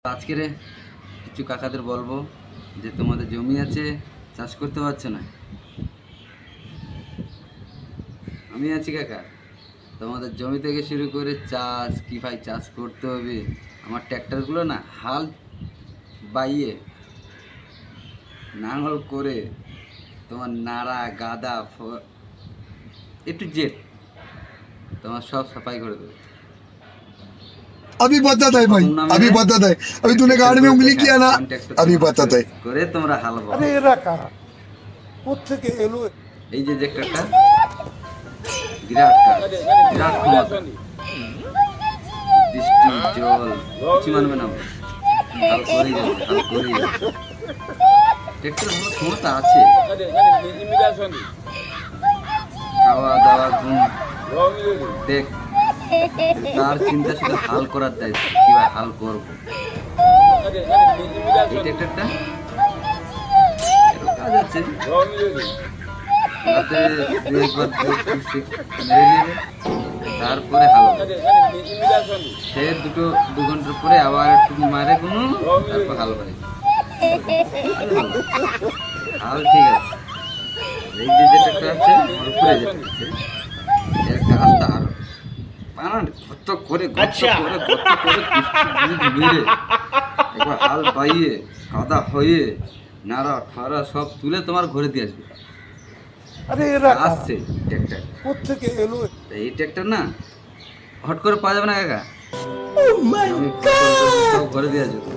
আজকে কিছু কাকাদের বলবো যে তোমাদের জমি আছে, চাষ করতে পারছো না। আমি আছি কাকা, তোমাদের জমি থেকে শুরু করে চাষ কীভাবে চাষ করতে হবে, আমার ট্র্যাক্টরগুলো না হাল বাইয়ে নাঙল করে তোমার নাড়া গাদা একটু জেট তোমার সব সাফাই করে দেবে। अभी बताता है भाई, अभी बताता है। अभी तूने गाड़ी में उंगली किया ना, अभी बताता है। করে তোমরা হাল বাও। আরে এরা কারা, কোত্থেকে এলো? এই যে ট্র্যাক্টরটা বিরাট কাজ, বিরাট ক্ষমতা, বৃষ্টি জল কিছু মানবে না, হাল করেই যাবে, হাল করেই যাবে। ট্র্যাক্টর ভালো ক্ষমতা আছে, খাওয়া দাওয়া ঘুম দেখ, তার চিন্তা শুধু হাল করার দায়িত্ব, কিভাবে হাল করবো। এই ট্র্যাক্টরটা কাজ আছে, রাতে একবার মেরে নেবে, তারপরে হাল হবে। সে 2 ঘন্টার পরে আবার একটু মারে কোনো, তারপর হাল হয়, হাল ঠিক আছে। এই যে ট্র্যাক্টর আছে উপরে যেটা আছে, এর কাজটা আরো বানান গর্ত করে একবার হাল বাইয়ে কাদা হয়ে নাড়া ফাড়া সব তুলে তোমার ঘরে দিয়ে আসবে। আরে এরা আসছে ট্র্যাক্টর, কোত্থেকে এলো? এই ট্র্যাক্টর না হট করে পাওয়া যাবে না কাকা, আমি সব ঘরে দিয়ে আসবো।